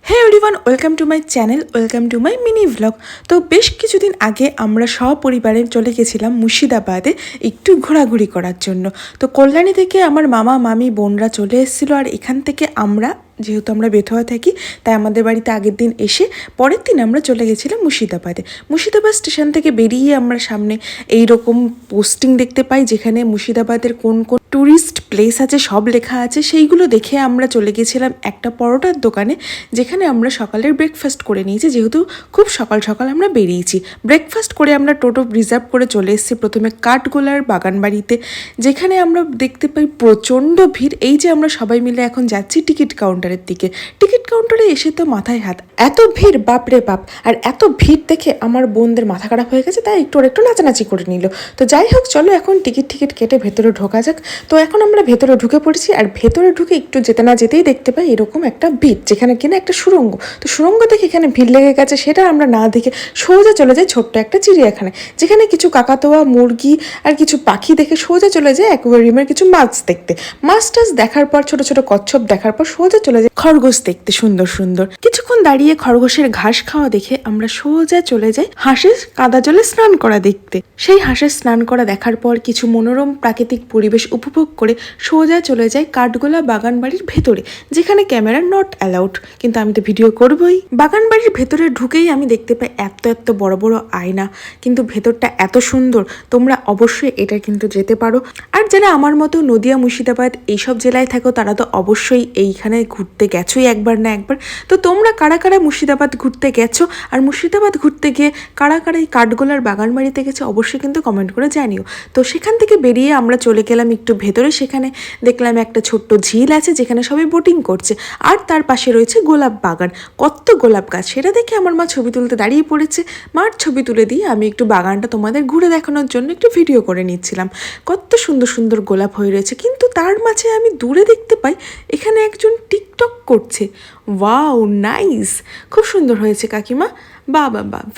Hey everyone, welcome to my channel, welcome to my mini vlog. তো বেশ কিছুদিন আগে আমরা সপরিবারে চলে গেছিলাম মুর্শিদাবাদে একটু ঘোরাঘুরি করার জন্য। তো কল্যাণী থেকে আমার মামা মামি বোনরা চলে এসেছিলো, আর এখান থেকে যেহেতু আমরা বেথুয়া থাকি তাই আমাদের বাড়িতে আগের দিন এসে পরের দিন আমরা চলে গেছিলাম মুর্শিদাবাদে। মুর্শিদাবাদ স্টেশন থেকে বেরিয়ে আমরা সামনে এইরকম পোস্টিং দেখতে পাই, যেখানে মুর্শিদাবাদের কোন কোন ট্যুরিস্ট প্লেস আছে সব লেখা আছে। সেইগুলো দেখে আমরা চলে গেছিলাম একটা পরোটার দোকানে, যেখানে আমরা সকালের ব্রেকফাস্ট করে নিয়েছি, যেহেতু খুব সকাল সকাল আমরা বেরিয়েছি। ব্রেকফাস্ট করে আমরা টোটো রিজার্ভ করে চলে এসেছি প্রথমে কাঠগোলার বাগানবাড়িতে, যেখানে আমরা দেখতে পাই প্রচণ্ড ভিড়। এই যে আমরা সবাই মিলে এখন যাচ্ছি টিকিট কাউন্টারের দিকে। টিকিট কাউন্টারে এসে তো মাথায় হাত, এত ভিড়, বাপরে বাপ! আর এত ভিড় দেখে আমার বোনদের মাথা খারাপ হয়ে গেছে, তাই একটু নাচানাচি করে নিল। তো যাই হোক, চলো এখন টিকিট কেটে ভেতরে ঢোকা যাক। তো এখন আমরা ভেতরে ঢুকে পড়েছি, আর ভেতরে ঢুকে একটু যেতে না যেতেই দেখতে পাই এরকম একটা ভিড়, যেখানে কিনা একটা সুড়ঙ্গ। তো সুড়ঙ্গ দেখে এখানে ভিড় লেগে গেছে, সেটা আমরা না দেখে সোজা চলে যাই ছোট্ট একটা চিড়িয়াখানায়, যেখানে কিছু কাকাতোয়া মুরগি আর কিছু পাখি দেখে সোজা চলে যায় অ্যাকোয়ারিয়ামের কিছু মাছ দেখতে। মাছ টাছ দেখার পর, ছোট ছোট কচ্ছপ দেখার পর সোজা চলে যায় খরগোশ দেখতে, সুন্দর সুন্দর। কিছুক্ষণ দাঁড়িয়ে খরগোশের ঘাস খাওয়া দেখে আমরা সোজা চলে যাই হাঁসের কাদা জলে স্নান করা দেখতে। সেই হাঁসের স্নান করা দেখার পর কিছু মনোরম প্রাকৃতিক পরিবেশ উপভোগ করে সোজা চলে যায় কাঠগোলা বাগানবাড়ির ভেতরে, যেখানে ক্যামেরা নট অ্যালাউড, কিন্তু আমি তো ভিডিও করবই। বাগানবাড়ির ভেতরে ঢুকেই আমি দেখতে পাই এত বড় বড় আয়না, কিন্তু ভেতরটা এত সুন্দর, তোমরা অবশ্যই এটা কিন্তু যেতে পারো। আর যারা আমার মতো নদিয়া মুর্শিদাবাদ এইসব জেলায় থাকো, তারা তো অবশ্যই এইখানে ঘুরতে গেছোই একবার না একবার। তো তোমরা কারা কারা মুর্শিদাবাদ ঘুরতে গেছো, আর মুর্শিদাবাদ ঘুরতে গিয়ে কারা কারা এই কাঠগোলার বাগানবাড়িতে গেছো, অবশ্যই কিন্তু কমেন্ট করে জানিও। তো সেখান থেকে বেরিয়ে আমরা চলে গেলাম একটু ভেতরে। সেখানে দেখলাম একটা ছোট্ট ঝিল আছে, যেখানে সবাই বোটিং করছে, আর তার পাশে রয়েছে গোলাপ বাগান, কত গোলাপ গাছ। সেটা দেখে আমার মা ছবি তুলতে দাঁড়িয়ে পড়েছে। মার ছবি তুলে দিয়ে আমি একটু বাগানটা তোমাদের ঘুরে দেখানোর জন্য একটু ভিডিও করে নিচ্ছিলাম। কত সুন্দর সুন্দর গোলাপ হয়ে রয়েছে, কিন্তু তার মাঝে আমি দূরে দেখতে পাই এখানে একজন টিকটক করছে। ওয়াও, নাইস, খুব সুন্দর হয়েছে কাকিমা, বা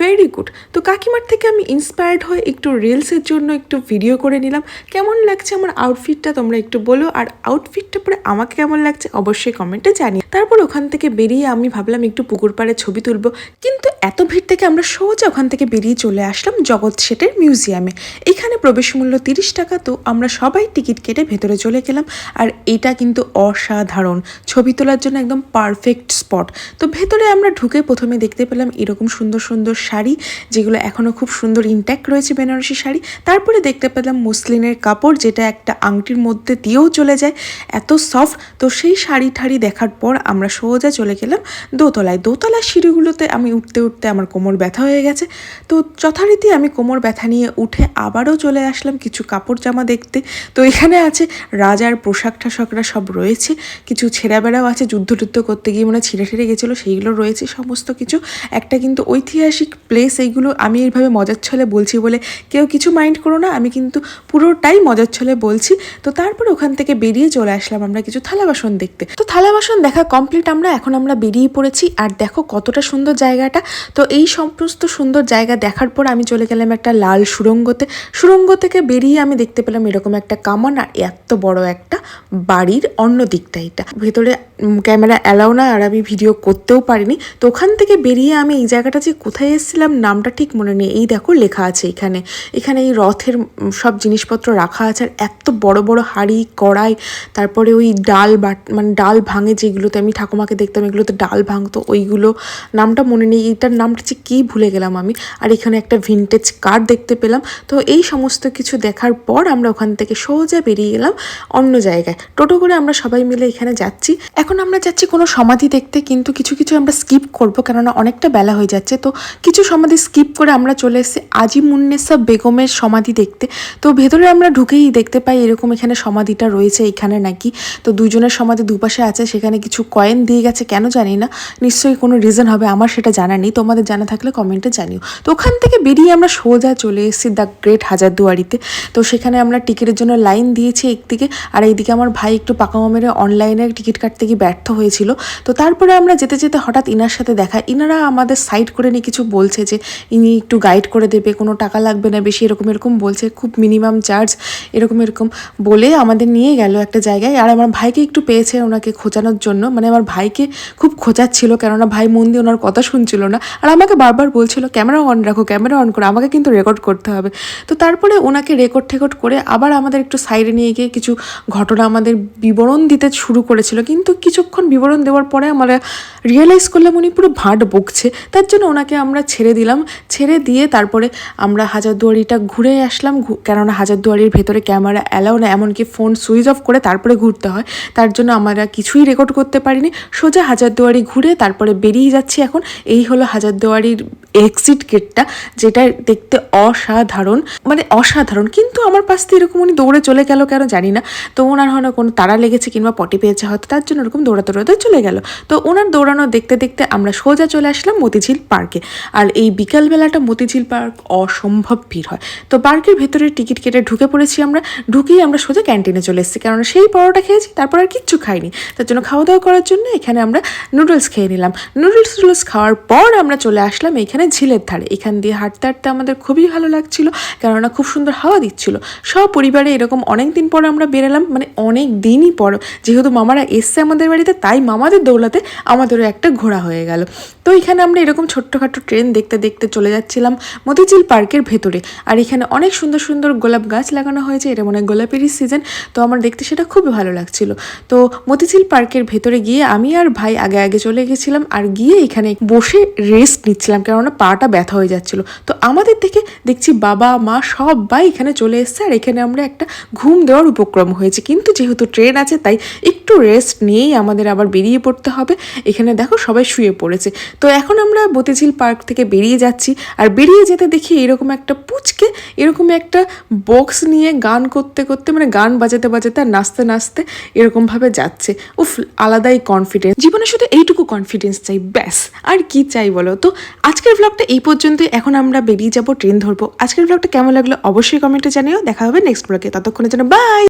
ভেরি গুড। তো কাকিমার থেকে আমি ইন্সপায়ার্ড হয়ে একটু রিলসের জন্য একটু ভিডিও করে নিলাম। কেমন লাগছে আমার আউটফিটটা তোমরা একটু বলো, আর আউটফিটটা পরে আমাকে কেমন লাগছে অবশ্যই কমেন্টে জানিয়ে। তারপর ওখান থেকে বেরিয়ে আমি ভাবলাম একটু পুকুর পাড়ে ছবি তুলবো, কিন্তু এত ভিড় থেকে আমরা সোজা ওখান থেকে বেরিয়ে চলে আসলাম জগৎ শেঠের মিউজিয়ামে। এখানে প্রবেশ মূল্য 30 টাকা। তো আমরা সবাই টিকিট কেটে ভেতরে চলে গেলাম, আর এটা কিন্তু অসাধারণ, ছবি তোলার জন্য একদম পারফেক্ট স্পট। তো ভেতরে আমরা ঢুকে প্রথমে দেখতে পেলাম এরকম সুন্দর সুন্দর শাড়ি, যেগুলো এখনও খুব সুন্দর ইনট্যাক্ট রয়েছে, বেনারসি শাড়ি। তারপরে দেখতে পেলাম মুসলিনের কাপড়, যেটা একটা আংটির মধ্যে দিয়েও চলে যায়, এত সফট। তো সেই শাড়ি ঠাড়ি দেখার পর আমরা সোজা চলে গেলাম দোতলায়। দোতলার সিঁড়িগুলোতে আমি উঠতে আমার কোমর ব্যথা হয়ে গেছে। তো যথারীতি আমি কোমর ব্যথা নিয়ে উঠে আবারও চলে আসলাম কিছু কাপড় জামা দেখতে। তো এখানে আছে রাজার পোশাক ঠাশাকরা সব রয়েছে, কিছু ছেঁড়া বেড়াও আছে, যুদ্ধ করতে গিয়ে মানে ছিঁড়ে গেছিলো, সেইগুলো রয়েছে সমস্ত কিছু। একটা কিন্তু ঐতিহাসিক প্লেস, এইগুলো আমি এইভাবে মজার ছলে বলছি বলে কেউ কিছু মাইন্ড করো না, আমি কিন্তু পুরোটাই মজার ছলে বলছি। তো তারপর ওখান থেকে বেরিয়ে চলে আসলাম আমরা কিছু থালা বাসন দেখতে। তো থালা বাসন দেখা কমপ্লিট, এখন আমরা বেরিয়ে পড়েছি। আর দেখো কতটা সুন্দর জায়গাটা। তো এই সমস্ত সুন্দর জায়গা দেখার পর আমি চলে গেলাম একটা লাল সুড়ঙ্গতে। সুড়ঙ্গ থেকে বেরিয়ে আমি দেখতে পেলাম এরকম একটা কামান, আর এত বড় একটা বাড়ির অন্য দিকটা। এটা ভেতরে ক্যামেরা অ্যালাউ না, আর আমি ভিডিও করতেও পারিনি। তো ওখান থেকে বেরিয়ে আমি এই জায়গাটা যে কোথায় এসেছিলাম নামটা ঠিক মনে নেই। এই দেখো লেখা আছে এখানে এই রথের সব জিনিসপত্র রাখা আছে, আর এত বড় বড় হাঁড়ি কড়াই, তারপরে ওই ডাল মানে ডাল ভাঙে যেগুলোতে, আমি ঠাকুমাকে দেখতাম এগুলোতে ডাল ভাঙতো, ওইগুলো নামটা মনে নেই, এইটার নামটা যে কী ভুলে গেলাম আমি। আর এখানে একটা ভিনটেজ কার দেখতে পেলাম। তো এই সমস্ত কিছু দেখার পর আমরা ওখান থেকে সোজা বেরিয়ে গেলাম অন্য জায়গায়। টোটো করে আমরা সবাই মিলে এখানে যাচ্ছি। এখন আমরা যাচ্ছি কোনো সমাধি দেখতে, কিন্তু কিছু আমরা স্কিপ করবো, কেননা অনেকটা বেলা হয়ে যাচ্ছে। তো কিছু সমাধি স্কিপ করে আমরা চলে এসেছি আজিমুন্নেসা বেগমের সমাধি দেখতে। তো ভেতরে আমরা ঢুকেই দেখতে পাই এরকম এখানে সমাধিটা রয়েছে এখানে নাকি। তো দুজনের সমাধি দুপাশে আছে, সেখানে কিছু কয়েন দিয়ে গেছে, কেন জানি না, নিশ্চয়ই কোনো রিজন হবে, আমার সেটা জানা নেই, তোমাদের জানা থাকলে কমেন্টে জানিও। তো ওখান থেকে বেরিয়ে আমরা সোজা চলে এসেছি দ্য গ্রেট হাজারদুয়ারিতে। তো সেখানে আমরা টিকিটের জন্য লাইন দিয়েছি একদিকে, আর এইদিকে আমার ভাই একটু পাকামো মেরে অনলাইনে টিকিট কাটতে গিয়ে ব্যর্থ হয়েছিল। তো তারপরে আমরা যেতে যেতে হঠাৎ ইনার সাথে দেখা, ইনারা আমাদের সাইড করে নিয়ে কিছু বলছে যে ইনি একটু গাইড করে দেবে, কোনো টাকা লাগবে না বেশি, এরকম এরকম বলছে, খুব মিনিমাম চার্জ এরকম এরকম বলে আমাদের নিয়ে গেল একটা জায়গায়। আর আমার ভাইকে একটু পেয়েছে ওনাকে খোঁচানোর জন্য, মানে আমার ভাইকে খুব খোঁচাচ্ছিল, কেননা ভাই মন দিয়ে ওনার কথা শুনছিল না, আর আমাকে বারবার বলছিল ক্যামেরা অন রাখো, ক্যামেরা অন করো, আমাকে কিন্তু রেকর্ড করতে হবে। তো তারপরে ওনাকে রেকর্ড টেকর্ড করে আবার আমাদের একটু সাইডে নিয়ে গিয়ে কিছু ঘটনা আমাদের বিবরণ দিতে শুরু করেছিল, কিন্তু কিছুক্ষণ বিবরণ দেওয়ার পরে আমরা রিয়েলাইজ করলাম উনি পুরো ভাঁট বকছে, তার জন্য ওনাকে আমরা ছেড়ে দিলাম। ছেড়ে দিয়ে তারপরে আমরা হাজারদুয়ারিটা ঘুরে আসলাম, কেননা হাজারদুয়ারির ভেতরে ক্যামেরা অ্যালাউ না, এমনকি ফোন সুইচ অফ করে তারপরে ঘুরতে হয়, তার জন্য আমরা কিছুই রেকর্ড করতে পারিনি। সোজা হাজারদুয়ারি ঘুরে তারপরে বেরিয়ে যাচ্ছি এখন। এই হলো হাজারদুয়ারির এক্সিট গেটটা, যেটা দেখতে অসাধারণ, মানে অসাধারণ, কিন্তু আমার পাশ দিয়ে এরকম উনি দৌড়ে চলে গেল কেন জানি না। তো ওনার হয় না কোনো তাড়া লেগেছে কিংবা পটি পেয়েছে হয়তো, তার জন্য ওরকম দৌড়াতে দৌড়াতে চলে গেল। তো ওনার দৌড়ানো দেখতে দেখতে আমরা সোজা চলে আসলাম মতিঝিল পার্কে। আর এই বিকালবেলাটা মতিঝিল পার্ক অসম্ভব ভিড় হয়। তো পার্কের ভেতরে টিকিট কেটে ঢুকে পড়েছি আমরা, ঢুকেই আমরা সোজা ক্যান্টিনে চলে এসেছি, কারণ সেই পরোটা খেয়েছি, তারপর আর কিচ্ছু খাইনি। তার জন্য খাওয়া দাওয়া করার জন্য এখানে আমরা নুডলস খেয়ে নিলাম। নুডলস খাওয়ার পর আমরা চলে আসলাম এখানে ঝিলের ধারে। এখান দিয়ে হাঁটতে হাঁটতে আমাদের খুবই ভালো লাগছিল, কেননা খুব সুন্দর হাওয়া দিচ্ছিল। সব পরিবারে এরকম অনেক দিন পর আমরা বেরোলাম, মানে অনেক দিনই পর, যেহেতু মামারা এসছে আমাদের বাড়িতে, তাই মামাদের দৌলাতে আমাদেরও একটা ঘোরা হয়ে গেল। তো এখানে আমরা এরকম ছোট্টখাটো ট্রেন দেখতে দেখতে চলে যাচ্ছিলাম মতিঝিল পার্কের ভেতরে। আর এখানে অনেক সুন্দর সুন্দর গোলাপ গাছ লাগানো হয়েছে, এটা মনে হয় গোলাপেরই সিজন, তো আমার দেখতে সেটা খুবই ভালো লাগছিল। তো মতিঝিল পার্কের ভেতরে গিয়ে আমি আর ভাই আগে আগে চলে গেছিলাম, আর গিয়ে এখানে বসে রেস্ট নিচ্ছিলাম, কেননা পাটা ব্যথা হয়ে যাচ্ছিল। তো আমাদের থেকে দেখছি বাবা মা সবাই এখানে চলে এসছে, আর এখানে আমরা একটা ঘুম দেওয়ার উপক্রম হয়েছে, কিন্তু যেহেতু ট্রেন আছে তাই একটু রেস্ট নিয়েই আমাদের আবার বেরিয়ে পড়তে হবে। এখানে দেখো সবাই শুয়ে পড়েছে। তো এখন আমরা মতিঝিল পার্ক থেকে বেরিয়ে যাচ্ছি, আর বেরিয়ে যেতে দেখি এরকম একটা পুচকে এরকম একটা বক্স নিয়ে গান করতে করতে, মানে গান বাজাতে বাজাতে আর নাচতে নাচতে এরকমভাবে যাচ্ছে। উফ, আলাদাই কনফিডেন্স, জীবনে শুধু এইটুকু কনফিডেন্স চাই, ব্যাস আর কি চাই বলো। তো আজকের ব্লগটা এই পর্যন্তই, এখন আমরা বেরিয়ে যাবো, ট্রেন ধরবো। আজকের ব্লগটা কেমন লাগলো অবশ্যই কমেন্টে জানিও। দেখা হবে নেক্সট ব্লগে, ততক্ষণের জন্য বাই।